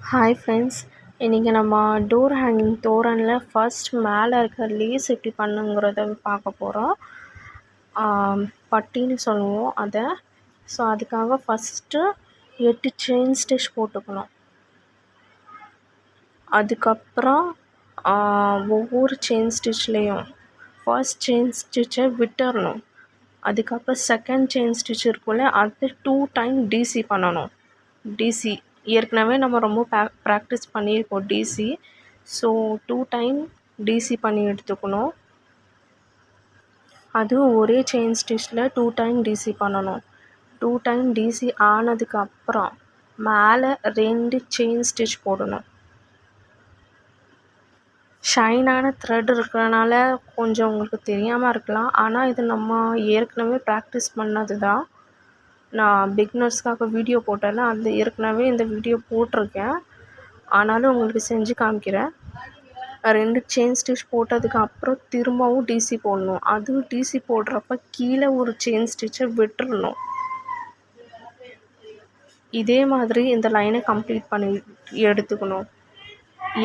Hi friends, இன்றைக்கி நம்ம door hanging தோரனில் first மேலே இருக்கிற லேஸ் எப்படி பண்ணுங்கிறத பார்க்க போகிறோம். பட்டின்னு சொல்லுவோம் அதை. ஸோ அதுக்காக ஃபஸ்ட்டு 8 செயின் ஸ்டிச் போட்டுக்கணும். அதுக்கப்புறம் ஒவ்வொரு செயின் ஸ்டிச்லேயும் ஃபர்ஸ்ட் செயின் ஸ்டிச்சை விட்டுறணும். அதுக்கப்புறம் செகண்ட் செயின் ஸ்டிச் இருக்கும்ல, அது 2 டைம் டிசி பண்ணணும். டிசி ஏற்கனவே நம்ம ரொம்ப ப்ராக்டிஸ் பண்ணியிருக்கோம் டிசி. ஸோ 2 டைம் டிசி பண்ணி எடுத்துக்கணும். அதுவும் ஒரே செயின் ஸ்டிச்சில் 2 டைம் டிசி பண்ணணும். 2 டைம் டிசி ஆனதுக்கப்புறம் மேலே 2 செயின் ஸ்டிச் போடணும். ஷைனான த்ரெட் இருக்கிறனால கொஞ்சம் உங்களுக்கு தெரியாமல் இருக்கலாம். ஆனால் இது நம்ம ஏற்கனவே ப்ராக்டிஸ் பண்ணது தான். நான் பிகினர்ஸ்க்காக வீடியோ போட்டேன்ல, அந்த ஏற்கனவே இந்த வீடியோ போட்டிருக்கேன். ஆனாலும் உங்களுக்கு செஞ்சு காமிக்கிறேன். 2 செயின் ஸ்டிச் போட்டதுக்கு அப்புறம் திரும்பவும் டிசி போடணும். அதுவும் டிசி போடுறப்ப கீழே ஒரு செயின் ஸ்டிச்சை விட்டுறணும். இதே மாதிரி இந்த லைனை கம்ப்ளீட் பண்ணி எடுத்துக்கணும்.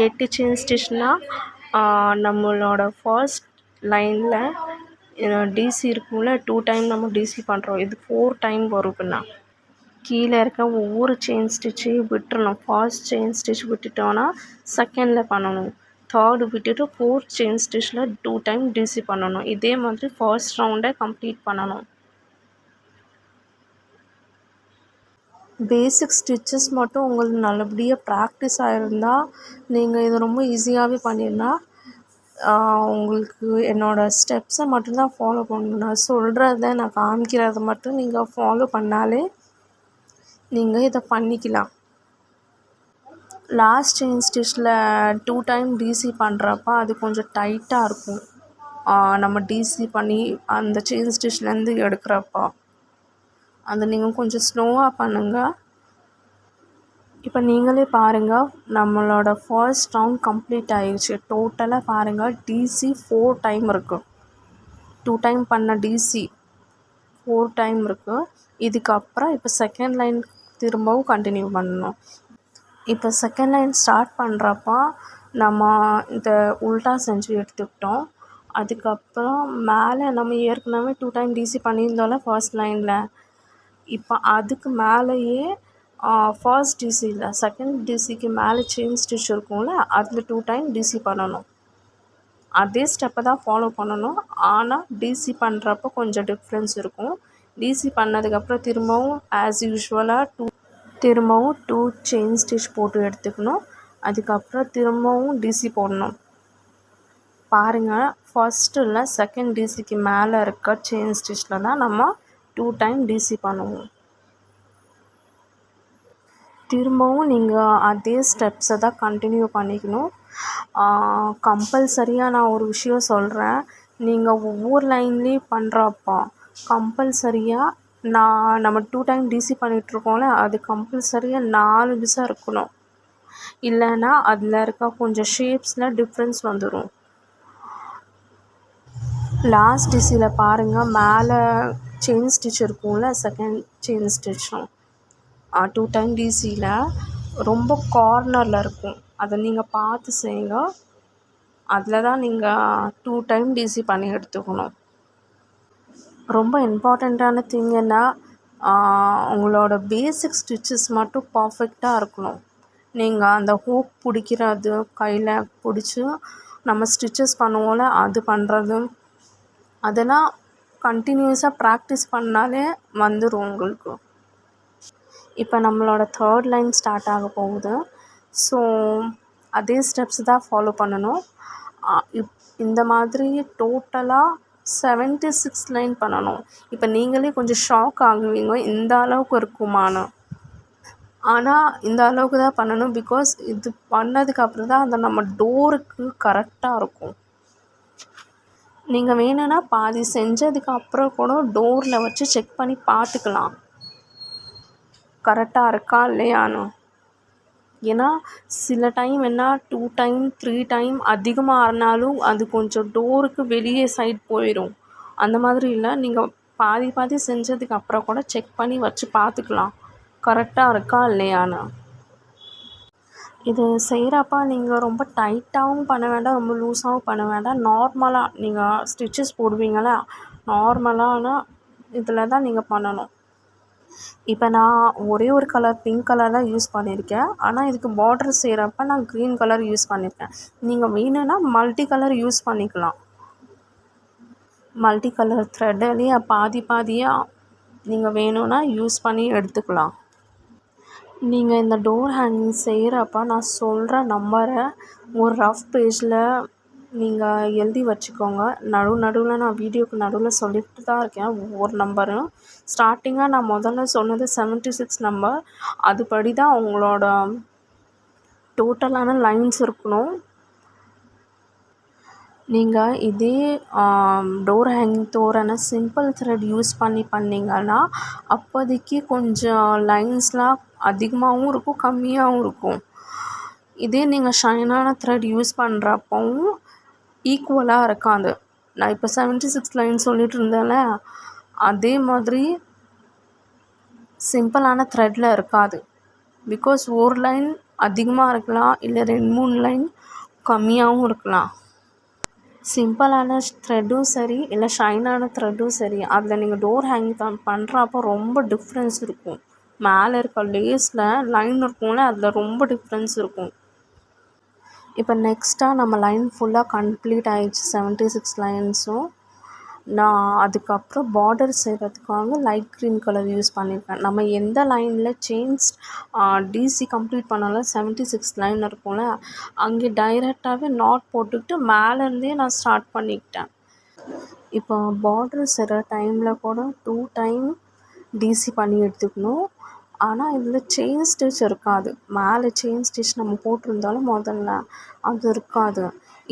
8 செயின் ஸ்டிச்னால் நம்மளோட ஃபர்ஸ்ட் லைனில் டிசி இருக்கும்ல, 2 டைம் நம்ம டிசி பண்ணுறோம். இது 4 டைம் வருதுன்னா கீழே இருக்க ஒவ்வொரு செயின் ஸ்டிச்சையும் விட்டுறணும். ஃபர்ஸ்ட் செயின் ஸ்டிச் விட்டுட்டோன்னா செகண்டில் பண்ணணும். தேர்டு விட்டுட்டு 4th செயின் ஸ்டிச்சில் 2 டைம் டிசி பண்ணணும். இதே மாதிரி ஃபர்ஸ்ட் ரவுண்டை கம்ப்ளீட் பண்ணணும். பேசிக் ஸ்டிச்சஸ் மட்டும் உங்களுக்கு நல்லபடியாக ப்ராக்டிஸ் ஆகிருந்தால் நீங்கள் இதை ரொம்ப ஈஸியாகவே பண்ணிடலாம். உங்களுக்கு என்னோடய ஸ்டெப்ஸை மட்டும்தான் ஃபாலோ பண்ணணும். நான் சொல்கிறத, நான் காமிக்கிறத மட்டும் நீங்கள் ஃபாலோ பண்ணாலே நீங்கள் இதை பண்ணிக்கலாம். லாஸ்ட் செயின் ஸ்டிச்சில் 2 டைம் டிசி பண்ணுறப்ப அது கொஞ்சம் டைட்டாக இருக்கும். நம்ம டிசி பண்ணி அந்த செயின் ஸ்டிச்லேருந்து எடுக்கிறப்போ அதை நீங்கள் கொஞ்சம் ஸ்லோவாக பண்ணுங்கள். இப்போ நீங்களே பாருங்கள், நம்மளோட ஃபர்ஸ்ட் ரவுண்ட் கம்ப்ளீட் ஆகிடுச்சு. டோட்டலாக பாருங்கள், டிசி 4 டைம் இருக்குது. 2 டைம் பண்ண டிசி 4 டைம் இருக்குது. இதுக்கப்புறம் இப்போ செகண்ட் லைன் திரும்பவும் கண்டினியூ பண்ணணும். இப்போ செகண்ட் லைன் ஸ்டார்ட் பண்ணுறப்ப நம்ம இந்த உல்டா செஞ்சு எடுத்துக்கிட்டோம். அதுக்கப்புறம் மேலே நம்ம ஏற்கனவே 2 டைம் டிசி பண்ணியிருந்தோம்ல ஃபர்ஸ்ட் லைனில். இப்போ அதுக்கு மேலேயே ஃபர்ஸ்ட் டிசியில் செகண்ட் டிசிக்கு மேலே செயின் ஸ்டிச் இருக்கும்ல, அதில் 2 டைம் டிசி பண்ணணும். அதே ஸ்டெப்பை தான் ஃபாலோ பண்ணணும். ஆனால் டிசி பண்ணுறப்போ கொஞ்சம் டிஃப்ரென்ஸ் இருக்கும். டிசி பண்ணதுக்கப்புறம் திரும்பவும் ஆஸ் யூஷுவலாக திரும்பவும் 2 செயின் ஸ்டிச் போட்டு எடுத்துக்கணும். அதுக்கப்புறம் திரும்பவும் டிசி போடணும். பாருங்கள், ஃபர்ஸ்ட்டில் செகண்ட் டிசிக்கு மேலே இருக்க செயின் ஸ்டிச்சில் தான் நம்ம 2 டைம் டிசி பண்ணுவோம். திரும்பவும் நீங்கள் அதே ஸ்டெப்ஸை தான் கண்டினியூ பண்ணிக்கணும். கம்பல்சரியாக நான் ஒரு விஷயம் சொல்கிறேன். நீங்கள் ஒவ்வொரு லைன்லேயும் பண்ணுறப்போ கம்பல்சரியாக நம்ம 2 டைம் டிசி பண்ணிகிட்ருக்கோம்ல, அது கம்பல்சரியாக 4 விசம் இருக்கணும். இல்லைன்னா அதில் இருக்க கொஞ்சம் ஷேப்ஸில் டிஃப்ரென்ஸ் வந்துடும். லாஸ்ட் டிசியில் பாருங்கள், மேலே செயின் ஸ்டிச் இருக்கும்ல, செகண்ட் செயின் ஸ்டிச்சும் 2 டைம் டிசியில் ரொம்ப கார்னரில் இருக்கும். அதை நீங்கள் பார்த்து செய்யுங்க. அதில் தான் நீங்கள் 2 டைம் டிசி பண்ணி எடுத்துக்கணும். ரொம்ப இம்பார்ட்டண்ட்டான திங் என்ன, உங்களோட பேசிக் ஸ்டிச்சஸ் மட்டும் பர்ஃபெக்டாக இருக்கணும். நீங்கள் அந்த ஹூக் பிடிக்கிறது, கையில் பிடிச்சி நம்ம ஸ்டிச்சஸ் பண்ணுவோம்ல, அது பண்ணுறது, அதெல்லாம் கண்டினியூஸாக ப்ராக்டிஸ் பண்ணாலே வந்துடும் உங்களுக்கு. இப்போ நம்மளோட தேர்ட் லைன் ஸ்டார்ட் ஆக போகுது. ஸோ அதே ஸ்டெப்ஸ் தான் ஃபாலோ பண்ணணும். இந்த மாதிரி டோட்டலாக 76 லைன் பண்ணணும். இப்போ நீங்களே கொஞ்சம் ஷாக் ஆகுவீங்க, இந்த அளவுக்கு இருக்குமான்னு. ஆனால் இந்த அளவுக்கு தான் பண்ணணும். பிகாஸ் இது பண்ணதுக்கப்புறம் தான் அந்த நம்ம டோருக்கு கரெக்டாக இருக்கும். நீங்கள் வேணும்னா பாதி செஞ்சதுக்கப்புறம் கூட டோரில் வச்சு செக் பண்ணி பார்த்துக்கலாம், கரெக்டாக இருக்கா இல்லையான்னு. ஏன்னா சில டைம் என்ன 2 டைம் 3 டைம் அதிகமாக ஆனாலும் அது கொஞ்சம் டோருக்கு வெளியே சைட் போயிடும். அந்த மாதிரி இல்லை, நீங்கள் பாதி செஞ்சதுக்கு அப்புறம் கூட செக் பண்ணி வச்சு பார்த்துக்கலாம், கரெக்டாக இருக்கா இல்லையான்னு. இது செய்கிறப்ப நீங்கள் ரொம்ப டைட்டாகவும் பண்ண வேண்டாம், ரொம்ப லூஸாகவும் பண்ண வேண்டாம். நார்மலாக நீங்கள் ஸ்டிச்சஸ் போடுவீங்களா, நார்மலான இதில் தான் நீங்கள் பண்ணணும். இப்போ நான் ஒரே ஒரு கலர் பிங்க் கலர் தான் யூஸ் பண்ணியிருக்கேன். ஆனால் இதுக்கு பார்டர் செய்கிறப்ப நான் க்ரீன் கலர் யூஸ் பண்ணியிருக்கேன். நீங்கள் வேணும்னா மல்டி கலர் யூஸ் பண்ணிக்கலாம். மல்டி கலர் த்ரெட்லேயே பாதி பாதியாக நீங்கள் வேணும்னா யூஸ் பண்ணி எடுத்துக்கலாம். நீங்கள் இந்த டோர் ஹேங்கிங் செய்கிறப்ப நான் சொல்கிற நம்பரை ஒரு ரஃப் பேஜில் நீங்கள் எழுதி வச்சுக்கோங்க. நடுவில் நான் வீடியோக்கு நடுவில் சொல்லிட்டு தான் இருக்கேன் ஒவ்வொரு நம்பரும். ஸ்டார்டிங்காக நான் முதல்ல சொன்னது 76 நம்பர். அதுபடி தான் உங்களோட டோட்டலான லைன்ஸ் இருக்கணும். நீங்கள் இதே டோர் ஹேங்கிங் தோரணை சிம்பிள் த்ரெட் யூஸ் பண்ணிங்கன்னா அப்போதைக்கு கொஞ்சம் லைன்ஸ்லாம் அதிகமாகவும் இருக்கும், கம்மியாகவும் இருக்கும். இதே நீங்கள் ஷைனான த்ரெட் யூஸ் பண்ணுறப்பவும் ஈக்குவலாக இருக்காது. நான் இப்போ 76 லைன் சொல்லிட்டு இருந்தேன்ல, அதே மாதிரி சிம்பிளான த்ரெட்டில் இருக்காது. பிகாஸ் ஒரு லைன் அதிகமாக இருக்கலாம், இல்லை 2-3 லைன் கம்மியாகவும் இருக்கலாம். சிம்பிளான த்ரெட்டும் சரி, இல்லை ஷைனான த்ரெட்டும் சரி, அதில் நீங்கள் டோர் ஹேங்கிங் பண்ணுறப்போ ரொம்ப டிஃப்ரென்ஸ் இருக்கும். மேலே இருக்க லேஸில் லைன் இருக்கும்ல, அதில் ரொம்ப டிஃப்ரென்ஸ் இருக்கும். இப்போ நெக்ஸ்ட்டாக நம்ம லைன் ஃபுல்லாக கம்ப்ளீட் ஆகிடுச்சு, 76 லைன்ஸும். நான் அதுக்கப்புறம் பார்டர் செய்கிறதுக்காக லைட் க்ரீன் கலர் யூஸ் பண்ணியிருக்கேன். நம்ம எந்த லைனில் செயின்ஸ் டிசி கம்ப்ளீட் பண்ணாலும் 76 லைன் இருக்கும்ல, அங்கே டைரெக்டாகவே நாட் போட்டுக்கிட்டு மேலேருந்தே நான் ஸ்டார்ட் பண்ணிக்கிட்டேன். இப்போ பார்டர் செய்கிற டைமில் கூட 2 டைம் டிசி பண்ணி எடுத்துக்கணும். ஆனால் இதில் செயின் ஸ்டிச் இருக்காது. மேலே செயின் ஸ்டிச் நம்ம போட்டிருந்தாலும் முதல்ல அது இருக்காது.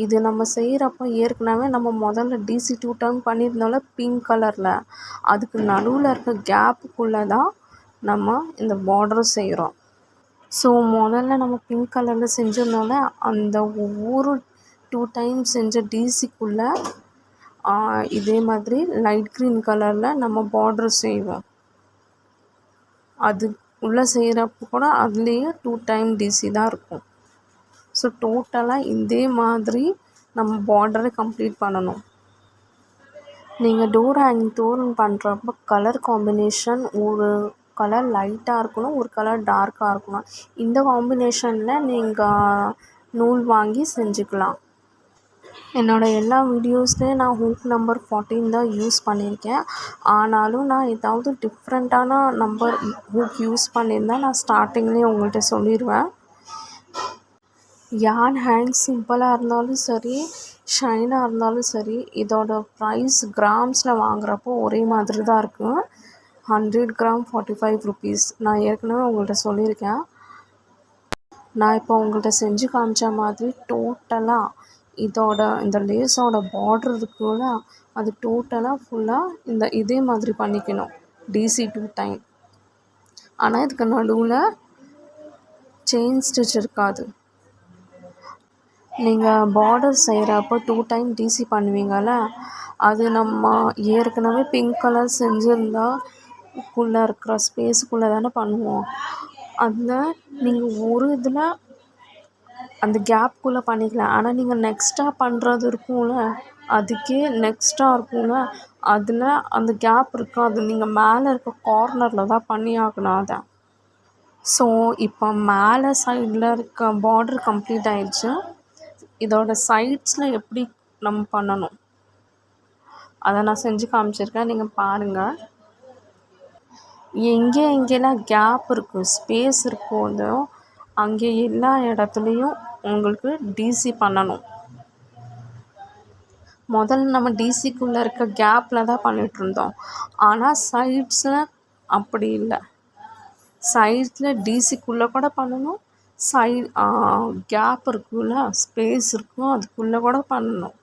இது நம்ம செய்கிறப்போ ஏற்கனவே நம்ம முதல்ல டிசி 2 டைம் பண்ணியிருந்தாலும் பிங்க் கலரில், அதுக்கு நடுவில் இருக்க கேப்புக்குள்ளே தான் நம்ம இந்த பார்டரும் செய்கிறோம். ஸோ முதல்ல நம்ம பிங்க் கலரில் செஞ்சிருந்தோம்ல, அந்த ஒவ்வொரு 2 டைம் செஞ்ச டிசிக்குள்ளே இதே மாதிரி லைட் க்ரீன் கலரில் நம்ம பார்டர் செய்வோம். அது உள்ளே செய்கிறப்போ கூட அதுலேயே 2 டைம் டிசி தான் இருக்கும். ஸோ டோட்டலாக இதே மாதிரி நம்ம பார்டரை கம்ப்ளீட் பண்ணணும். நீங்கள் டோர் ஹேங்கிங் தோரண் பண்ணுறப்போ கலர் காம்பினேஷன் ஒரு கலர் லைட்டாக இருக்கணும், ஒரு கலர் டார்க்காக இருக்கணும். இந்த காம்பினேஷனில் நீங்கள் நூல் வாங்கி செஞ்சுக்கலாம். என்னோடய எல்லா வீடியோஸ்லேயும் நான் ஹூக் நம்பர் 14 தான் யூஸ் பண்ணியிருக்கேன். ஆனாலும் நான் ஏதாவது டிஃப்ரெண்ட்டான நம்பர் ஹூக் யூஸ் பண்ணியிருந்தால் நான் ஸ்டார்டிங்லேயே உங்கள்கிட்ட சொல்லிடுவேன். யான் ஹேங் சிம்பிளாக இருந்தாலும் சரி, ஷைனாக இருந்தாலும் சரி, இதோட ப்ரைஸ் கிராம்ஸில் வாங்குகிறப்போ ஒரே மாதிரி தான் இருக்கும். 100 கிராம் 45 ருபீஸ். நான் ஏற்கனவே உங்கள்கிட்ட சொல்லியிருக்கேன். நான் இப்போ உங்கள்கிட்ட செஞ்சு காமிச்ச மாதிரி டோட்டலாக இந்த லேஸோட பார்டர் இருக்குல்ல, அது டோட்டலாக ஃபுல்லாக இதே மாதிரி பண்ணிக்கணும், டிசி 2 டைம். ஆனால் இதுக்கு நடுவில் செயின் ஸ்டிச் இருக்காது. நீங்கள் பார்டர் செய்கிறப்போ 2 டைம் டிசி பண்ணுவீங்கள்ல, அது நம்ம ஏற்கனவே பிங்க் கலர் செஞ்சுருந்தா உள்ளே இருக்கிற ஸ்பேஸுக்குள்ளே தானே பண்ணுவோம். அதில் நீங்கள் ஒரு இதில் அந்த கேப்புக்குள்ளே பண்ணிக்கலாம். ஆனால் நீங்கள் நெக்ஸ்ட்டாக பண்ணுறது இருக்கும்ல, அதுக்கே நெக்ஸ்ட்டாக இருக்கும்ல, அதில் அந்த கேப் இருக்காது. நீங்கள் மேலே இருக்க கார்னரில் தான் பண்ணி ஆகணும் அதை. ஸோ இப்போ மேலே சைடில் இருக்க பார்டர் கம்ப்ளீட் ஆயிடுச்சு. இதோட சைட்ஸில் எப்படி நம்ம பண்ணணும் அதை நான் செஞ்சு காமிச்சிருக்கேன், நீங்கள் பாருங்கள். எங்கெல்லாம் கேப் இருக்குது, ஸ்பேஸ் இருக்குதோ அங்கே எல்லா இடத்துலையும் உங்களுக்கு டிசி பண்ணணும். முதல்ல நம்ம டிசிக்குள்ளே இருக்க கேப்பில் தான் பண்ணிகிட்ருந்தோம். ஆனால் சைட்ஸில் அப்படி இல்லை. சைட்ஸில் டிசிக்குள்ளே கூட பண்ணணும், கேப் இருக்குல்ல, ஸ்பேஸ் இருக்கும், அதுக்குள்ளே கூட பண்ணணும்.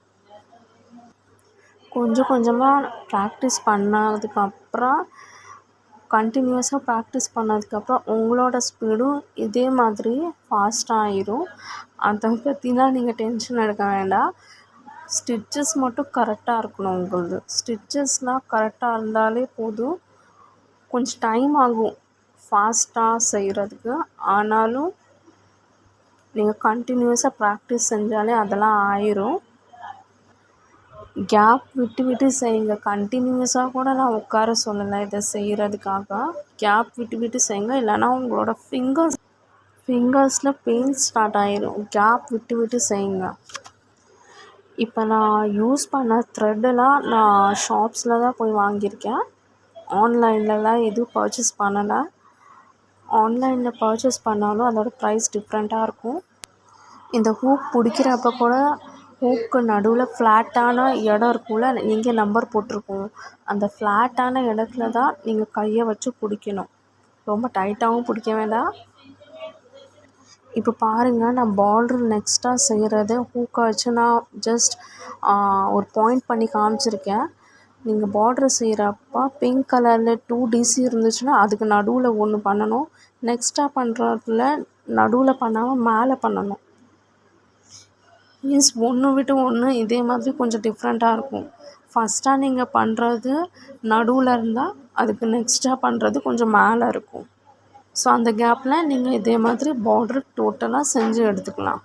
கொஞ்சம் கொஞ்சமாக ப்ராக்டிஸ் பண்ணதுக்கப்புறம், கண்டினியூஸாக ப்ராக்டிஸ் பண்ணதுக்கப்புறம் உங்களோட ஸ்பீடும் இதே மாதிரி ஃபாஸ்ட்டாக ஆயிரும். அதை பற்றிலாம் நீங்கள் டென்ஷன் எடுக்க வேண்டாம். ஸ்டிச்சஸ் மட்டும் கரெக்டாக இருக்கணும். உங்களது ஸ்டிச்சஸ்லாம் கரெக்டாக இருந்தாலே போதும். கொஞ்சம் டைம் ஆகும் ஃபாஸ்ட்டாக செய்கிறதுக்கு. ஆனாலும் நீங்கள் கண்டினியூஸாக ப்ராக்டிஸ் செஞ்சாலே அதெல்லாம் ஆயிரும். கேப் விட்டு விட்டு செய்யுங்க. கண்டினியூஸாக கூட நான் உட்கார சொல்லலை இதை செய்கிறதுக்காக. கேப் விட்டு விட்டு செய்யுங்க, இல்லைன்னா உங்களோட ஃபிங்கர்ஸில் பெயின் ஸ்டார்ட் ஆயிரும். கேப் விட்டு விட்டு செய்யுங்க. இப்போ நான் யூஸ் பண்ண த்ரெட்டெல்லாம் நான் ஷாப்ஸில் தான் போய் வாங்கியிருக்கேன். ஆன்லைன்லலாம் எதுவும் பர்ச்சேஸ் பண்ணலை. ஆன்லைனில் பர்ச்சேஸ் பண்ணாலும் அதோட ப்ரைஸ் டிஃப்ரெண்ட்டாக இருக்கும். இந்த ஹூக் பிடிக்கிறப்ப கூட ஹூக்கு நடுவில் ஃப்ளாட்டான இடம் இருக்கும்ல, இங்கே நம்பர் போட்டிருக்கோம். அந்த ஃப்ளாட்டான இடத்துல தான் நீங்கள் கையை வச்சு பிடிக்கணும். ரொம்ப டைட்டாகவும் பிடிக்க வேண்டாம். இப்போ பாருங்கள், நான் பார்டர் நெக்ஸ்ட்டாக செய்கிறது ஹூக்கை வச்சு நான் ஜஸ்ட் ஒரு பாயிண்ட் பண்ணி காமிச்சிருக்கேன். நீங்கள் பார்டர் செய்கிறப்ப பிங்க் கலரில் 2 டிசி இருந்துச்சுன்னா அதுக்கு நடுவில் ஒன்று பண்ணணும். நெக்ஸ்ட்டாக பண்ணுறதுல நடுவில் பண்ணாமல் மேலே பண்ணணும். மீன்ஸ் ஒன்று விட்டு ஒன்று இதே மாதிரி கொஞ்சம் டிஃப்ரெண்ட்டாக இருக்கும். ஃபஸ்ட்டாக நீங்கள் பண்ணுறது நடுவில் இருந்தால் அதுக்கு நெக்ஸ்ட்டாக பண்ணுறது கொஞ்சம் மேலே இருக்கும். ஸோ அந்த கேப்பில் நீங்கள் இதே மாதிரி பார்டர் டோட்டலாக செஞ்சு எடுத்துக்கலாம்.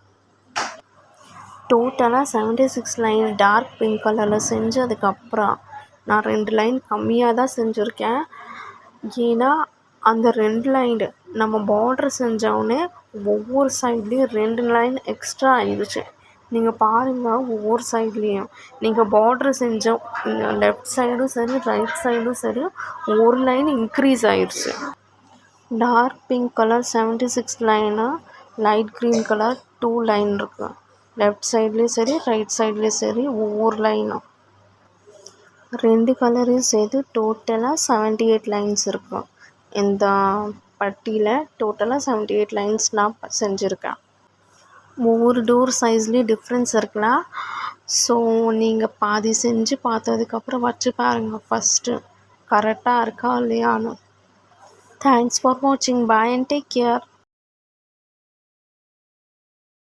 டோட்டலாக 76 லைன் டார்க் பிங்க் கலரில் செஞ்சதுக்கப்புறம் நான் 2 லைன் கம்மியாக தான் செஞ்சுருக்கேன். ஏன்னா அந்த 2 லைன் நம்ம பார்டர் செஞ்சோடனே ஒவ்வொரு சைட்லேயும் 2 லைன் எக்ஸ்ட்ரா ஆயிடுச்சு. நீங்கள் பாருங்கள், ஒவ்வொரு சைட்லேயும் நீங்கள் பார்டர் செஞ்சோம் லெஃப்ட் சைடும் சரி ரைட் சைடும் சரி ஒரு லைன் இன்க்ரீஸ் ஆயிடுச்சு. Dark pink colour 76 line, light green colour 2 line இருக்குது. லெஃப்ட் சைட்லேயும் சரி ரைட் சைட்லேயும் சரி ஒவ்வொரு லைனும் 2 கலரையும் சேர்த்து டோட்டலாக 78 லைன்ஸ் இருக்கும். இந்த பட்டியில் டோட்டலாக 78 லைன்ஸ் நான் செஞ்சுருக்கேன். ஒவ்வொரு டோர் சைஸ்லேயும் டிஃப்ரென்ஸ் இருக்கலாம். ஸோ நீங்கள் பாதி செஞ்சு பார்த்ததுக்கப்புறம் வச்சு பாருங்கள் ஃபஸ்ட்டு கரெக்டாக இருக்கா இல்லையான்னு. தேங்க்ஸ் ஃபார் வாட்சிங். பாய் அண்ட் டேக் கேர்.